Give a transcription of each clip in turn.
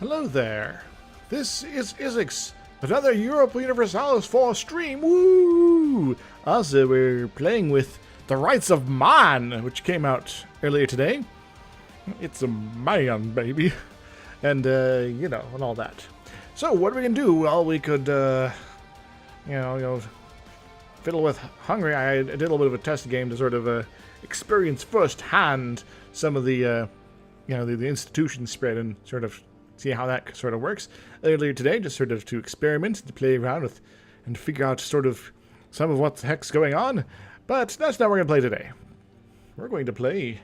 Hello there. This is Isix, another Europa Universalis 4 stream. Woo! Also, we're playing with The Rights of Man, which came out earlier today. It's a man, baby. And, and all that. So, what are we gonna do? Well, we could, fiddle with Hungary. I did a little bit of a test game to sort of experience firsthand some of the, the institution spread and sort of see how that sort of works. Earlier today, just sort of to experiment, to play around with, and figure out sort of some of what the heck's going on. But that's not what we're going to play today. We're going to play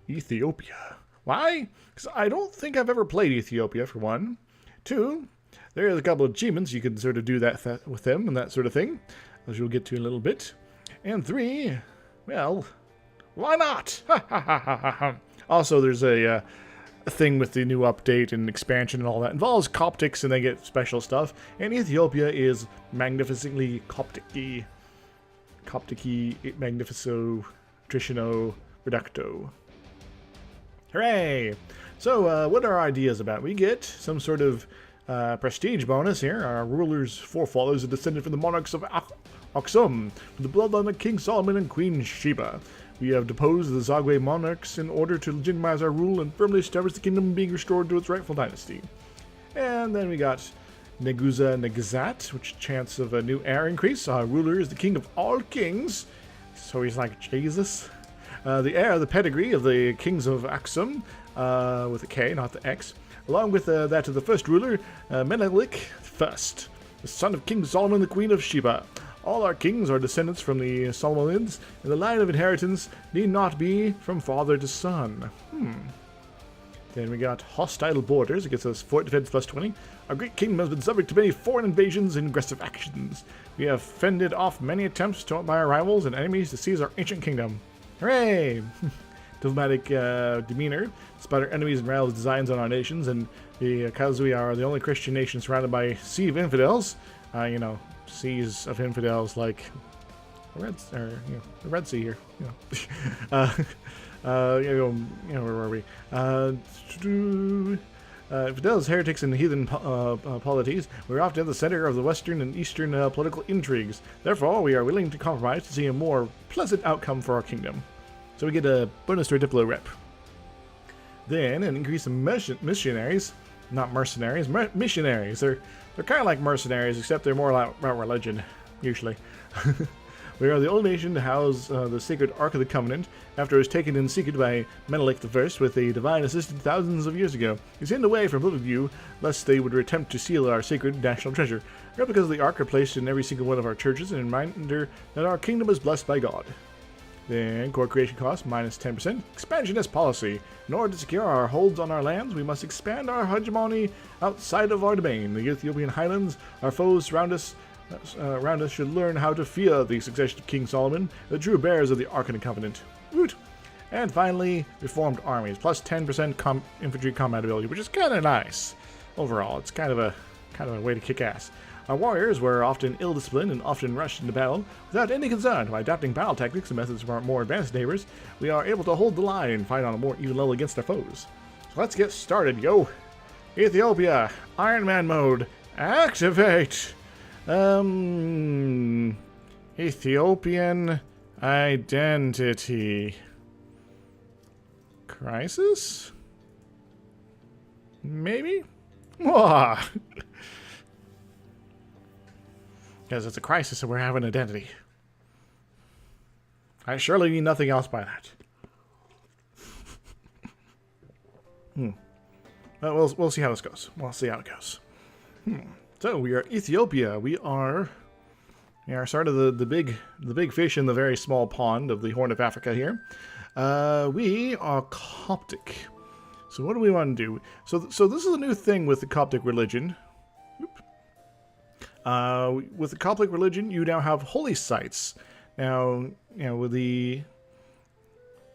Ethiopia. Why? Because I don't think I've ever played Ethiopia, for one. Two, there's a couple of achievements you can sort of do that with them and that sort of thing, as you'll get to in a little bit. And three, well, why not? Also, there's a thing with the new update and expansion and all that. It involves Coptics and they get special stuff. And Ethiopia is magnificently Coptic-y. Coptic-y, magnifico, trishino, reducto. Hooray! So, what are our ideas about? We get some sort of prestige bonus here. Our ruler's forefathers are descended from the monarchs of Aksum, from the bloodline of King Solomon and Queen Sheba. We have deposed the Zagwe monarchs in order to legitimize our rule and firmly establish the kingdom being restored to its rightful dynasty. And then we got Neguza Negzat, which chance of a new heir increase. Our ruler is the king of all kings, so he's like Jesus. The heir, the pedigree of the kings of Aksum, with a K, not the X, along with that of the first ruler, Menelik I, the son of King Solomon, the queen of Sheba. All our kings are descendants from the Solomonids, and the line of inheritance need not be from father to son. Then we got hostile borders. It gets us fort defense plus 20. Our great kingdom has been subject to many foreign invasions and aggressive actions. We have fended off many attempts by our rivals and enemies to seize our ancient kingdom. Hooray! Diplomatic demeanor, despite our enemies and rivals' designs on our nations, and because we are the only Christian nation surrounded by a sea of infidels, seas of infidels like the Red Sea here. Where were we? Infidels, heretics, and heathen polities, we're often at the center of the Western and Eastern political intrigues. Therefore, we are willing to compromise to see a more pleasant outcome for our kingdom. So we get a bonus to our Diplo rep. Then an increase in missionaries, not mercenaries, missionaries. They're kind of like mercenaries, except they're more about religion, usually. We are the only nation to house the sacred Ark of the Covenant, after it was taken in secret by Menelik I with a divine assistance thousands of years ago. It's hidden away from public view, lest they would attempt to steal our sacred national treasure. Replicas of the Ark are placed in every single one of our churches, a reminder that our kingdom is blessed by God. Then, core creation cost, minus 10%. Expansionist policy. In order to secure our holds on our lands, we must expand our hegemony outside of our domain. The Ethiopian highlands, our foes around us should learn how to fear the succession of King Solomon, the true bearers of the Ark of the Covenant. Woot! And finally, reformed armies, plus 10% infantry combat ability, which is kind of nice. Overall, it's kind of a way to kick ass. Our warriors were often ill-disciplined and often rushed into battle without any concern. By adapting battle tactics and methods from our more advanced neighbors, we are able to hold the line and fight on a more even level against our foes. So let's get started, yo! Ethiopia, Iron Man mode, activate! Ethiopian identity. Crisis? Maybe? Wah! Because it's a crisis and we're having identity. I surely mean nothing else by that. Well, we'll see how this goes. We'll see how it goes. So we are Ethiopia. We are sort of the big fish in the very small pond of the Horn of Africa here. We are Coptic. So what do we want to do? So this is a new thing with the Coptic religion. With the Coptic religion, you now have holy sites. Now, with the,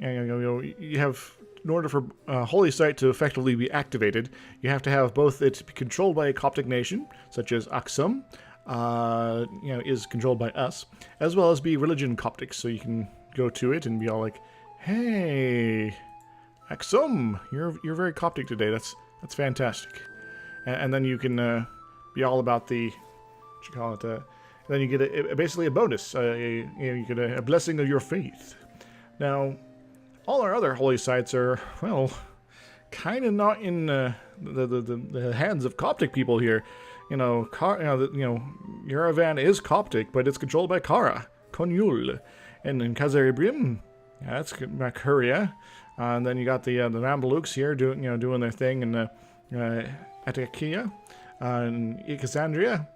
you have, in order for a holy site to effectively be activated, you have to have both it be controlled by a Coptic nation, such as Aksum, is controlled by us, as well as be religion Coptic, so you can go to it and be all like, hey, Aksum, you're very Coptic today. That's That's fantastic. And then you can be all about the, what you call it, then you get basically a bonus. You get a blessing of your faith. Now, all our other holy sites are, well, kind of not in the hands of Coptic people here. Yerevan is Coptic, but it's controlled by Kara, Konyul, and in Khazar-Ibrim, that's Makuria. And then you got the Mamluks here doing their thing in Etikia, and Alexandria.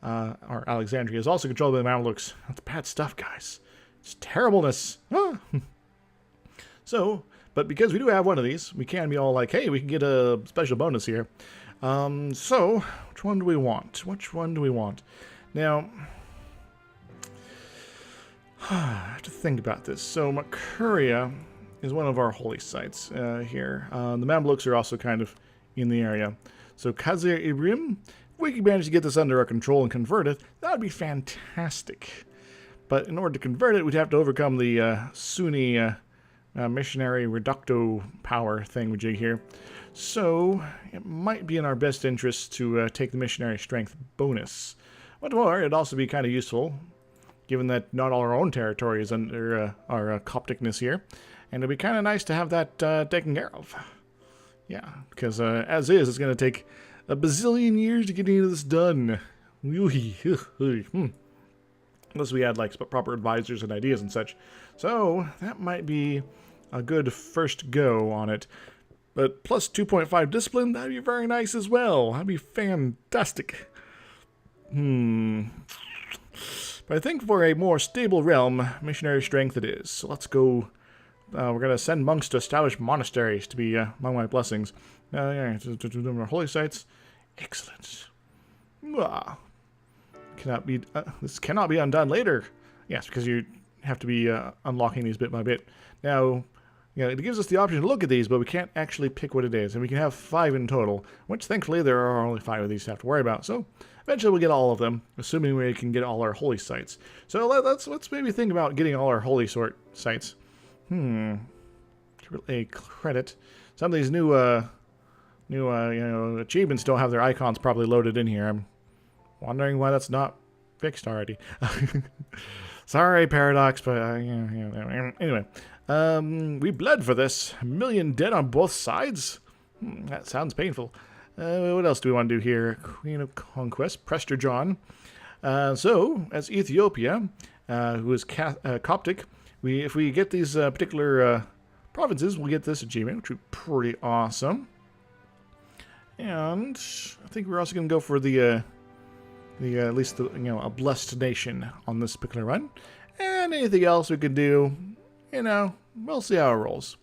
Or Alexandria is also controlled by the Mamluks. That's bad stuff, guys. It's terribleness. Ah. So, but because we do have one of these, we can be all like, hey, we can get a special bonus here. So, which one do we want? Which one do we want? Now, I have to think about this. So, Makuria is one of our holy sites here. The Mamluks are also kind of in the area. So, Khazar-Ibrim, if we could manage to get this under our control and convert it, that would be fantastic. But in order to convert it, we'd have to overcome the Sunni missionary reducto power thingamajig here. So, it might be in our best interest to take the missionary strength bonus. What's more, it'd also be kind of useful, given that not all our own territory is under our Copticness here. And it'd be kind of nice to have that taken care of. Yeah, because as is, it's going to take a bazillion years to get any of this done. Unless we had like proper advisors and ideas and such. So, that might be a good first go on it. But plus 2.5 discipline, that'd be very nice as well. That'd be fantastic. But I think for a more stable realm, missionary strength it is. So let's go. We're going to send monks to establish monasteries to be among my blessings. To our holy sites. Excellent. This cannot be undone later. Yes, because you have to be unlocking these bit by bit. Now, it gives us the option to look at these, but we can't actually pick what it is. And we can have 5 in total, which thankfully there are only 5 of these to have to worry about. So eventually we'll get all of them, assuming we can get all our holy sites. So let's maybe think about getting all our holy sites. A credit. Some of these new achievements don't have their icons properly loaded in here. I'm wondering why that's not fixed already. Sorry, Paradox, but anyway. We bled for this. 1 million dead on both sides? That sounds painful. What else do we want to do here? Queen of Conquest, Prester John. So, as Ethiopia, who is Coptic, if we get these particular provinces, we'll get this achievement, which would be pretty awesome. And I think we're also going to go for the at least a blessed nation on this particular run. And anything else we can do, we'll see how it rolls.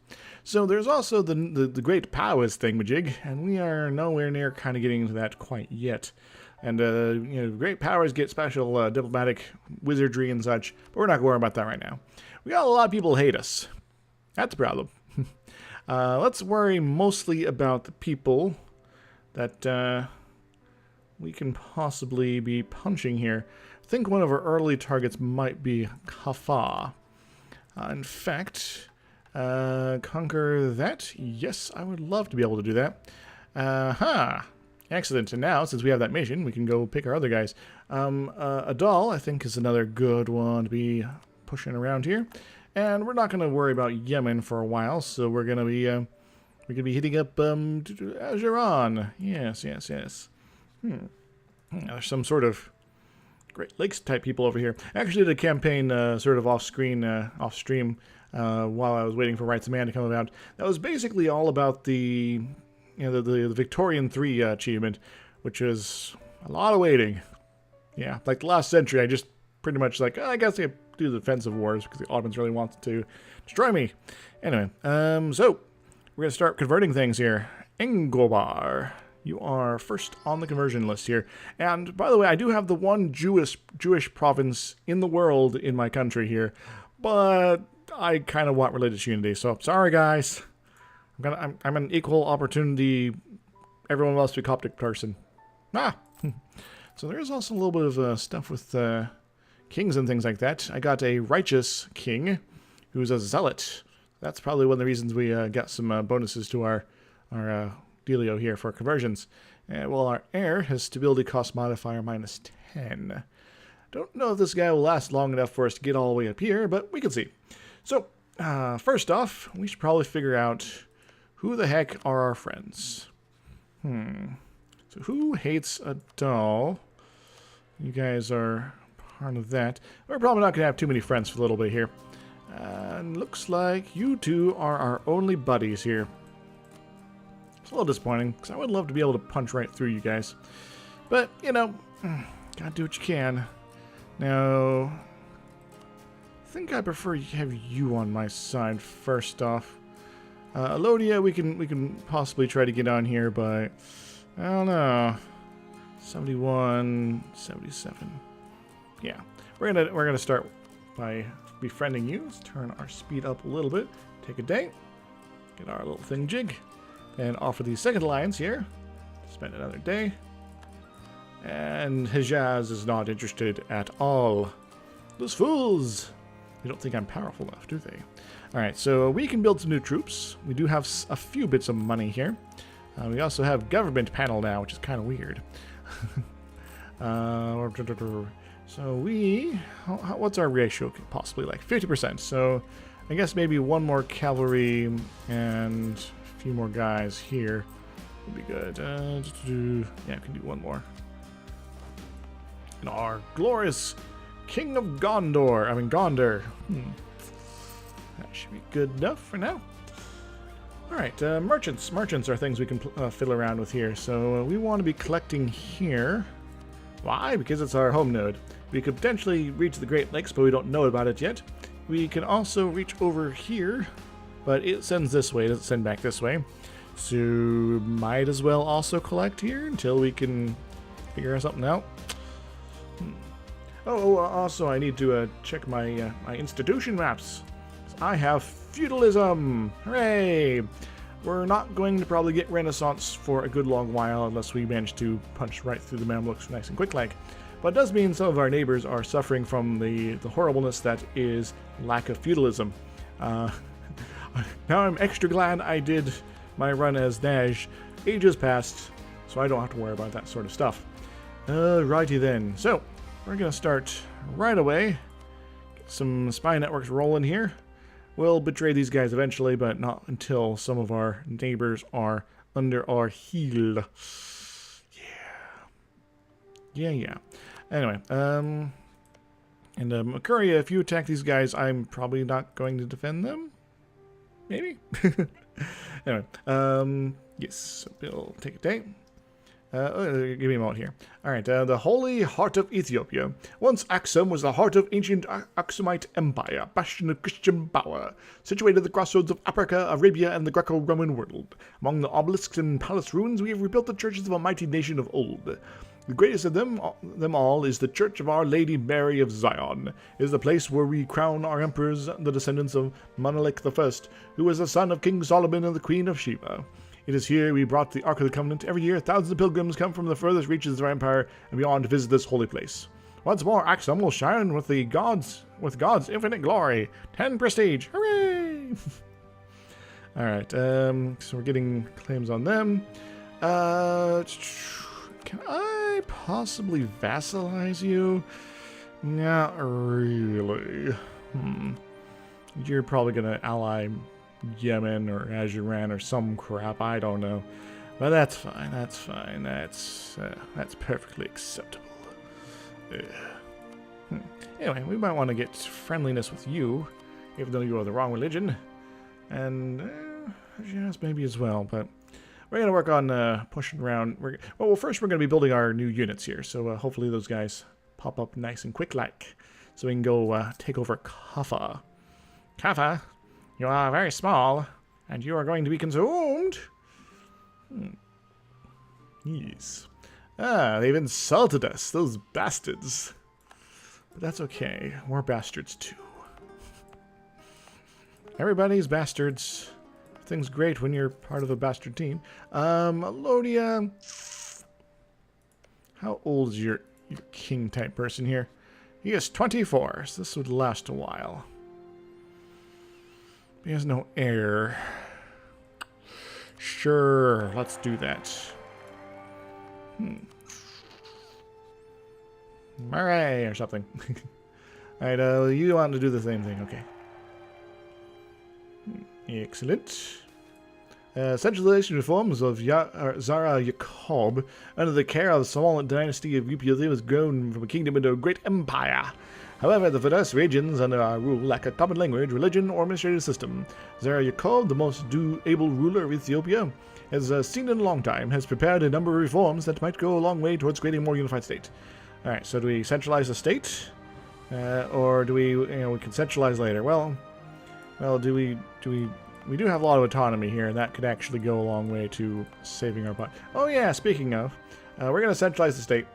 So there's also the Great Powers thingamajig, and we are nowhere near kind of getting into that quite yet. And Great Powers get special diplomatic wizardry and such, but we're not going to worry about that right now. We got a lot of people who hate us. That's a problem. Let's worry mostly about the people that we can possibly be punching here. I think one of our early targets might be Kaffa. In fact, conquer that? Yes, I would love to be able to do that. Excellent. And now, since we have that mission, we can go pick our other guys. Adal, I think, is another good one to be pushing around here. And we're not going to worry about Yemen for a while, so we're going to be hitting up Azeran. Yes. There's some sort of Great Lakes type people over here. I actually did a campaign sort of off stream while I was waiting for Rights of Man to come about. That was basically all about the Victorian 3 achievement, which is a lot of waiting. Yeah, like the last century, I just pretty much I guess I do the defensive wars because the Ottomans really wanted to destroy me. Anyway, so we're going to start converting things here. Engobar, you are first on the conversion list here. And by the way, I do have the one Jewish province in the world in my country here, but I kind of want religious unity. So sorry, guys. I'm an equal opportunity. Everyone wants to be a Coptic person. So there is also a little bit of stuff with kings and things like that. I got a righteous king who's a zealot. That's probably one of the reasons we got some bonuses to our dealio here for conversions. Well, our heir has stability cost modifier -10. Don't know if this guy will last long enough for us to get all the way up here, but we can see. So, first off, we should probably figure out who the heck are our friends. So who hates a doll? You guys are part of that. We're probably not going to have too many friends for a little bit here. And looks like you two are our only buddies here. It's a little disappointing, because I would love to be able to punch right through you guys. But, you know, gotta do what you can. Now, I think I prefer to have you on my side first off. Elodia, we can possibly try to get on here, but I don't know. 71, 77. Yeah, we're gonna start by befriending you. Let's turn our speed up a little bit. Take a day, get our little thing jig, and offer the second alliance here. Spend another day. And Hijaz is not interested at all. Those fools! They don't think I'm powerful enough, do they? Alright, so we can build some new troops. We do have a few bits of money here. We also have government panel now, which is kind of weird. So what's our ratio? Possibly like 50%. So I guess maybe one more cavalry and a few more guys here would be good. Yeah, we can do one more. And our glorious King of Gondor. That should be good enough for now. Alright, merchants. Merchants are things we can fiddle around with here. So we want to be collecting here. Why? Because it's our home node. We could potentially reach the Great Lakes, but we don't know about it yet. We can also reach over here, but it sends this way. It doesn't send back this way. So might as well also collect here until we can figure something out. Also I need to check my my institution maps. I have feudalism! Hooray! We're not going to probably get Renaissance for a good long while unless we manage to punch right through the Mamluks nice and quick like. But it does mean some of our neighbors are suffering from the horribleness that is lack of feudalism. Now I'm extra glad I did my run as Naj ages past, so I don't have to worry about that sort of stuff. Righty then. So, we're going to start right away. Get some spy networks rolling here. We'll betray these guys eventually, but not until some of our neighbors are under our heel. Yeah. Anyway, and Makuria, if you attack these guys, I'm probably not going to defend them. Maybe? Anyway, yes, so we'll take a day. Give me a moment here. Alright, the Holy Heart of Ethiopia. Once Axum was the heart of ancient Aksumite Empire, bastion of Christian power, situated at the crossroads of Africa, Arabia, and the Greco-Roman world. Among the obelisks and palace ruins, we have rebuilt the churches of a mighty nation of old. The greatest of them all is the Church of Our Lady Mary of Zion. It is the place where we crown our emperors, the descendants of Menelik I, who was the son of King Solomon and the Queen of Sheba. It is here we brought the Ark of the Covenant. Every year, thousands of pilgrims come from the furthest reaches of our empire and beyond to visit this holy place. Once more, Axum will shine with God's infinite glory. 10 prestige. Hooray! Alright, so we're getting claims on them. Can I possibly vassalize you? Not really. You're probably going to ally Yemen or Ajuran or some crap, I don't know. But that's fine, that's perfectly acceptable. Anyway, we might want to get friendliness with you, even though you are the wrong religion. And, yes, maybe as well, but we're going to work on pushing around. Well, first we're going to be building our new units here, so hopefully those guys pop up nice and quick like, so we can go take over Kaffa. Kaffa? You are very small, and you are going to be consumed. Yes. They've insulted us, those bastards. But that's okay. We're bastards too. Everybody's bastards. Things great when you're part of a bastard team. Elodia. How old is your king type person here? He is 24, so this would last a while. He has no heir. Sure, let's do that. Alright, or something. Alright, you want to do the same thing, okay. Excellent. Centralization reforms of Zara Yacob under the care of the small dynasty of Ethiopian was grown from a kingdom into a great empire. However, the diverse regions under our rule lack a common language, religion, or administrative system. Zara Yacob, the most able ruler of Ethiopia, as seen in a long time, has prepared a number of reforms that might go a long way towards creating a more unified state. Alright, so do we centralize the state? Or do we, we can centralize later? Well, we do have a lot of autonomy here, and that could actually go a long way to saving our butt. Oh yeah, speaking of, we're going to centralize the state.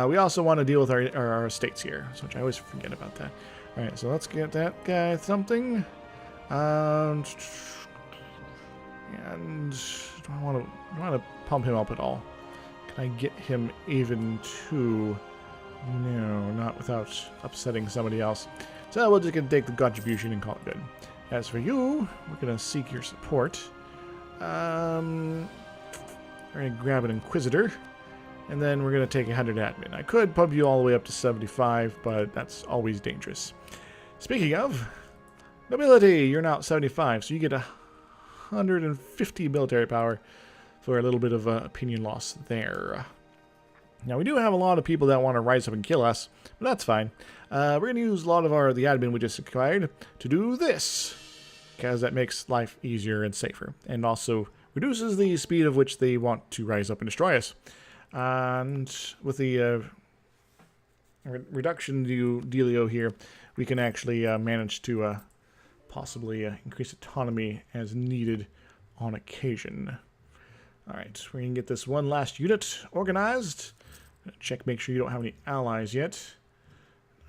We also want to deal with our states here, which I always forget about that. Alright, so let's get that guy something. And do I want to pump him up at all? Can I get him even to... No, not without upsetting somebody else. So we're just going to take the contribution and call it good. As for you, we're going to seek your support. We're going to grab an Inquisitor. And then we're going to take 100 admin. I could pump you all the way up to 75, but that's always dangerous. Speaking of, nobility, you're now at 75, so you get 150 military power for a little bit of opinion loss there. Now, we do have a lot of people that want to rise up and kill us, but that's fine. We're going to use a lot of the admin we just acquired to do this, because that makes life easier and safer, and also reduces the speed of which they want to rise up and destroy us. And with the reduction dealio here, we can actually manage to possibly increase autonomy as needed on occasion. Alright, we're going to get this one last unit organized. Check, make sure you don't have any allies yet.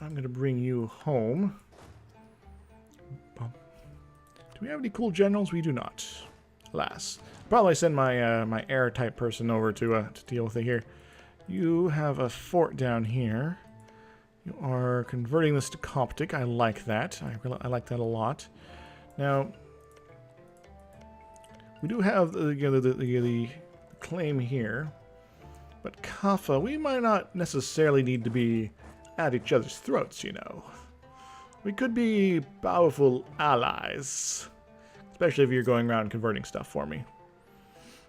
I'm going to bring you home. Do we have any cool generals? We do not. Alas. Probably send my my air type person over to deal with it here. You have a fort down here. You are converting this to Coptic. I like that. I like that a lot. Now, we do have the claim here, but Kaffa, we might not necessarily need to be at each other's throats, you know. We could be powerful allies, especially if you're going around converting stuff for me.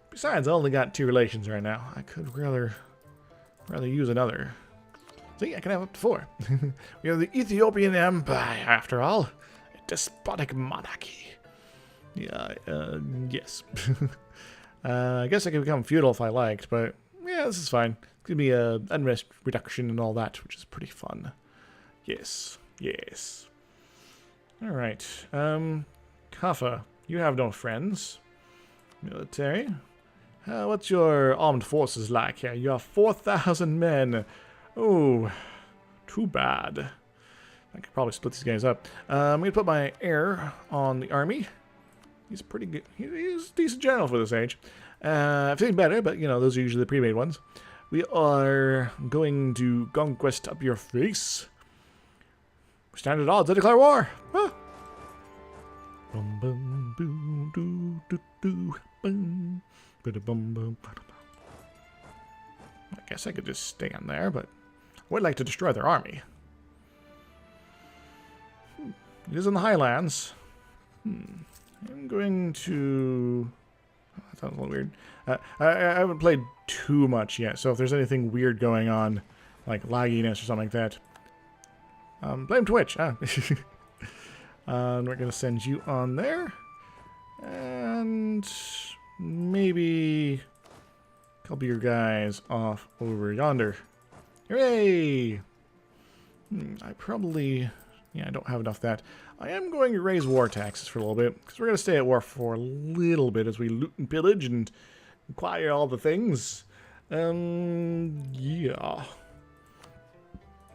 Besides, I only got 2 relations right now. I could rather use another. See, I can have up to 4. We have the Ethiopian Empire, after all. A despotic monarchy. Yeah, yes. I guess I could become feudal if I liked, but yeah, this is fine. It's going to be an unrest reduction and all that, which is pretty fun. Yes, yes. Alright, Kaffa, you have no friends. Military. What's your armed forces like here? You have 4,000 men. Oh, too bad. I could probably split these guys up. I'm going to put my heir on the army. He's pretty good. He's a decent general for this age. I've seen better, but, you know, those are usually the pre-made ones. We are going to conquest up your face. Stand at odds. I declare war. Ah. Bum, bum, boo, doo, doo, doo, bum. I guess I could just stand there, but I would like to destroy their army. It is in the Highlands. I'm going to... Oh, that sounds a little weird. I haven't played too much yet, so if there's anything weird going on, like lagginess or something like that, blame Twitch. Ah. And we're going to send you on there. And maybe a couple of your guys off over yonder. Hooray! I probably... Yeah, I don't have enough of that. I am going to raise war taxes for a little bit, because we're going to stay at war for a little bit as we loot and pillage and acquire all the things. Yeah.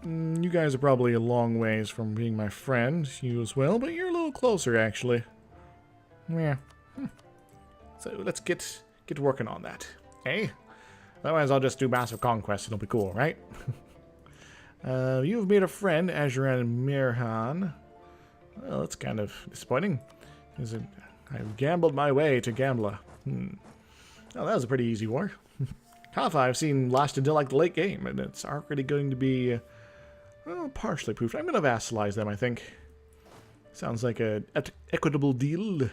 You guys are probably a long ways from being my friend, you as well, but you're a little closer, actually. Yeah. So let's get working on that, eh? Otherwise, I'll just do massive conquest. It'll be cool, right? You've made a friend, Azuran Mirhan. Well, that's kind of disappointing. I've gambled my way to Gambler. Oh, that was a pretty easy war. Kaffa I've seen last until like the late game, and it's already going to be well, partially proofed. I'm going to vassalize them, I think. Sounds like an equitable deal.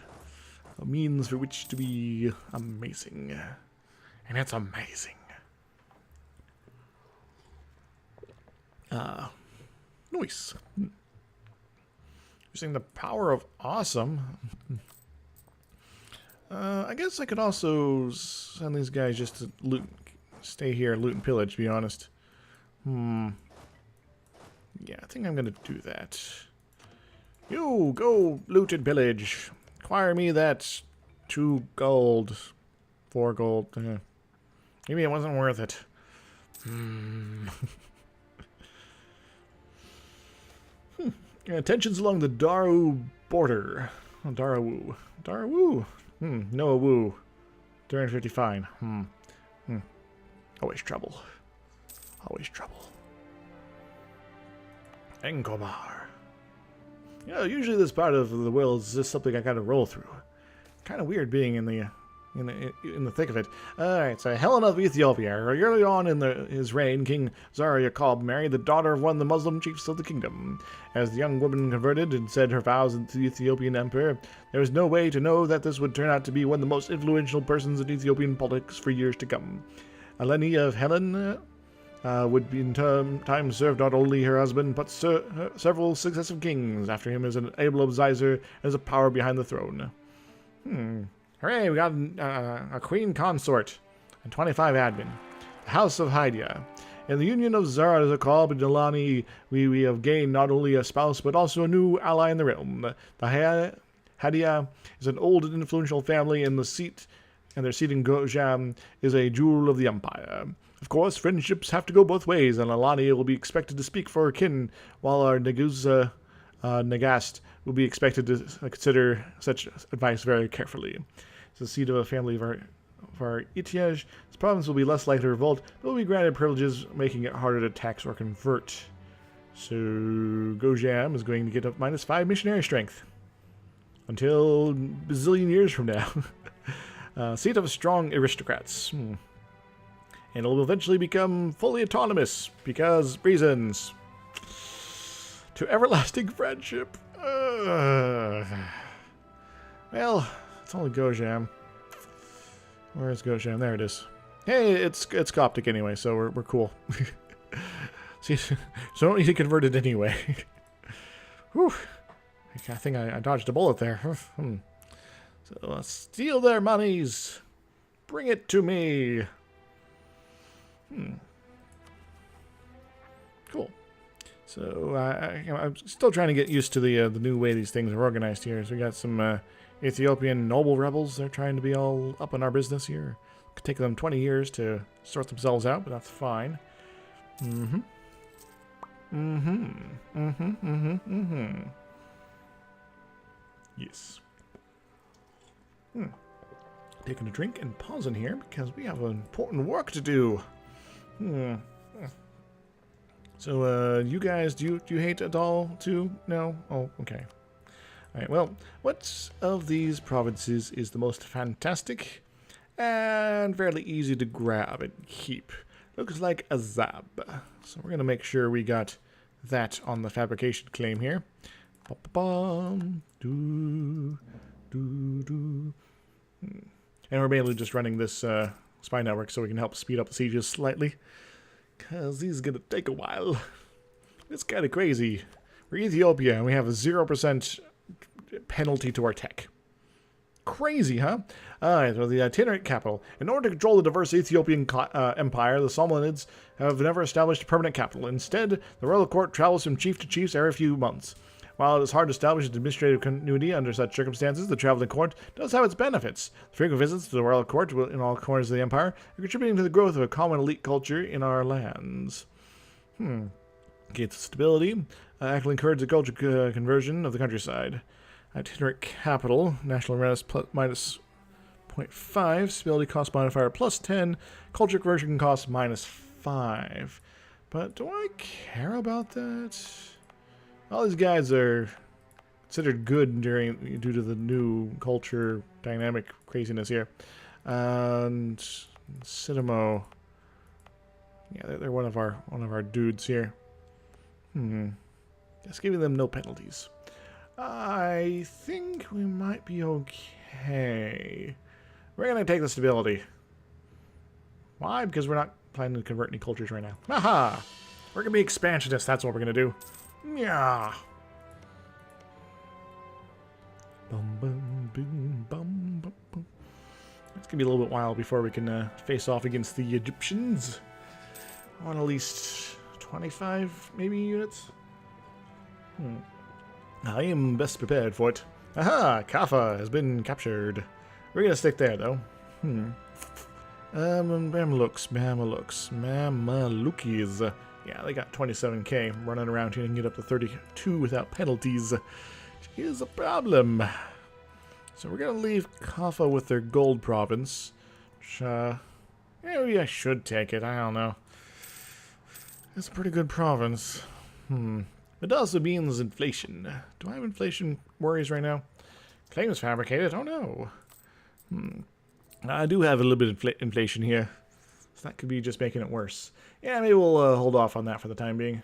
A means for which to be amazing. And it's amazing. Nice. Using the power of awesome. I guess I could also send these guys just to loot, stay here, loot and pillage, to be honest. Yeah, I think I'm gonna do that. You, go loot and pillage. Acquire me that 2 gold. 4 gold. Maybe it wasn't worth it. Tensions along the Daru border. Oh, Darawoo. Darawoo. Noah Woo. 250 fine. Always trouble. Always trouble. Engomar. Yeah, usually this part of the world is just something I gotta roll through. Kind of weird being in the thick of it. Alright, so Helen of Ethiopia. Early on in his reign, King Zara Yaqub married the daughter of one of the Muslim chiefs of the kingdom. As the young woman converted and said her vows to the Ethiopian emperor, there was no way to know that this would turn out to be one of the most influential persons in Ethiopian politics for years to come. Eleni of Helen would be in time serve not only her husband, but several successive kings after him as an able advisor and as a power behind the throne. Hooray, we got a queen consort and 25 admin. The House of Hydia. In the union of Zara Yaqub and Delani, we have gained not only a spouse, but also a new ally in the realm. The Hydia is an old and influential family, and their seat in Gojam is a jewel of the empire. Of course, friendships have to go both ways, and Alani will be expected to speak for her kin, while our Nagast will be expected to consider such advice very carefully. It's the seat of a family of our Itiaj. This province will be less likely to revolt, but will be granted privileges, making it harder to tax or convert. So Gojam is going to get a -5 missionary strength. Until a bazillion years from now. Seat of strong aristocrats. And it will eventually become fully autonomous, because reasons. To everlasting friendship. Well, it's only Gojam. Where's Gojam? There it is. Hey, it's Coptic anyway, so we're cool. See, so don't need to convert it anyway. Whew. I think I dodged a bullet there. So steal their monies. Bring it to me. Cool. So I'm still trying to get used to the new way these things are organized here. So we got some Ethiopian noble rebels. They're trying to be all up in our business here. It could take them 20 years to sort themselves out, but that's fine. Yes. Taking a drink and pausing here because we have important work to do. So, you guys, do you hate Adal too? No? Oh, okay. Alright, well, what of these provinces is the most fantastic and fairly easy to grab and keep? Looks like Azab. So we're going to make sure we got that on the fabrication claim here. And we're mainly just running this spy network so we can help speed up the sieges slightly. Because these are going to take a while. It's kind of crazy. We're Ethiopia and we have a 0% penalty to our tech. Crazy, huh? Alright, so the itinerant capital. In order to control the diverse Ethiopian empire, the Somalids have never established a permanent capital. Instead, the royal court travels from chief to chief every few months. While it is hard to establish administrative continuity under such circumstances, the traveling court does have its benefits. Frequent visits to the royal court in all corners of the empire are contributing to the growth of a common elite culture in our lands. Gates of stability. Actually encourage the culture conversion of the countryside. Itinerant capital. National awareness minus 0.5. Stability cost modifier plus 10. Culture conversion cost minus 5. But do I care about that? All these guys are considered good due to the new culture dynamic craziness here. And Cinemo. Yeah, they're one of our dudes here. Just giving them no penalties. I think we might be okay. We're gonna take the stability. Why? Because we're not planning to convert any cultures right now. Aha! We're gonna be expansionists. That's what we're gonna do. Yeah. Bum, bum, boom, bum, bum, bum. It's gonna be a little bit while before we can face off against the Egyptians. I want at least 25, maybe, units. I am best prepared for it. Aha! Kaffa has been captured. We're gonna stick there, though. Mamalukis. Yeah, they got 27k running around here and get up to 32 without penalties. Here's a problem. So we're gonna leave Kaffa with their gold province. Which, maybe I should take it. I don't know. It's a pretty good province. It also means inflation. Do I have inflation worries right now? Claims fabricated? Oh no. I do have a little bit of inflation here. So that could be just making it worse. Yeah, maybe we'll hold off on that for the time being.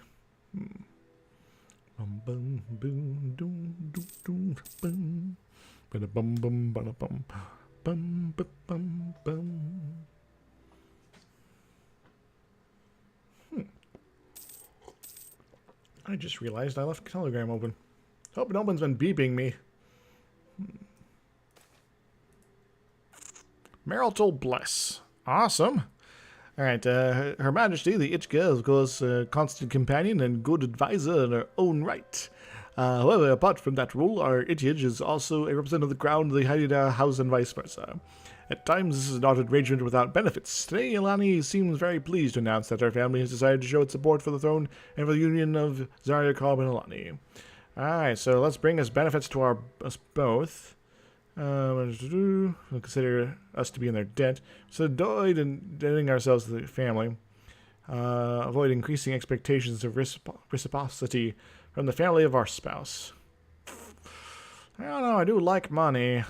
I just realized I left Telegram open. Hope no one's been beeping me. Marital Bless. Awesome. Alright, Her Majesty, the Ichka, is of course a constant companion and good advisor in her own right. However, apart from that role, our Ityaj is also a representative of the crown, the Haida house, and vice versa. At times, this is not an arrangement without benefits. Today, Ilani seems very pleased to announce that our family has decided to show its support for the throne and for the union of Zarya Cobb and Ilani. Alright, so let's bring us benefits to us both. We'll consider us to be in their debt. So avoid indebting ourselves to the family. Avoid increasing expectations of reciprocity from the family of our spouse. I don't know, I do like money.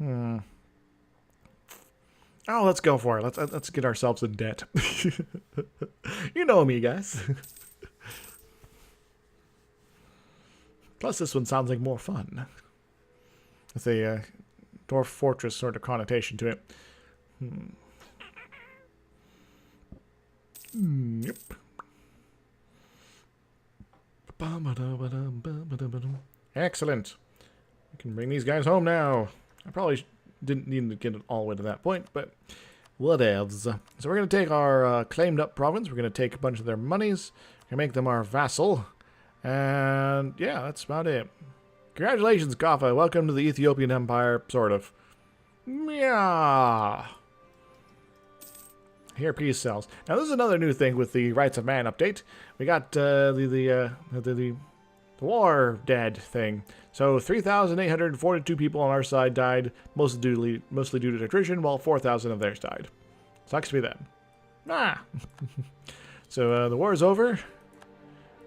Oh, let's go for it. Let's get ourselves in debt. You know me, guys. Plus, this one sounds like more fun. With a dwarf fortress sort of connotation to it. Yep. Excellent. We can bring these guys home now. I probably didn't need to get it all the way to that point, but whatevs. So we're going to take our claimed up province. We're going to take a bunch of their monies. We're going to make them our vassal. And yeah, that's about it. Congratulations, Kaffa. Welcome to the Ethiopian Empire, sort of. Yeah. Here, peace sells. Now, this is another new thing with the Rights of Man update. We got the war dead thing. So 3,842 people on our side died, mostly due to attrition, while 4,000 of theirs died. Sucks to be them. So the war is over.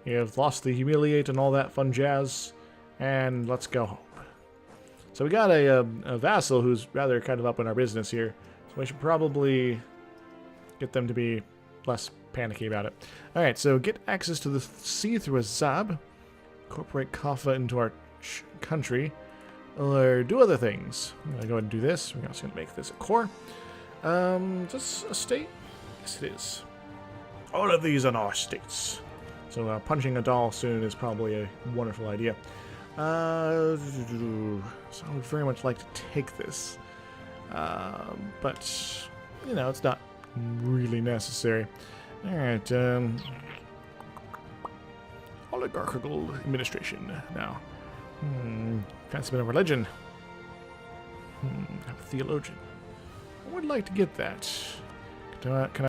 You have lost the humiliate and all that fun jazz, and let's go home. So we got a vassal who's rather kind of up in our business here, so we should probably get them to be less panicky about it. Alright, so get access to the sea through a Zab, incorporate Kaffa into our country, or do other things. I'm going to go ahead and do this. We're also going to make this a core. Is this a state? Yes, it is. All of these are our states. So punching a doll soon is probably a wonderful idea. So I would very much like to take this. But, you know, it's not really necessary. Alright, oligarchical administration now. Fancy a bit of religion. I'm a theologian. I would like to get that. Can I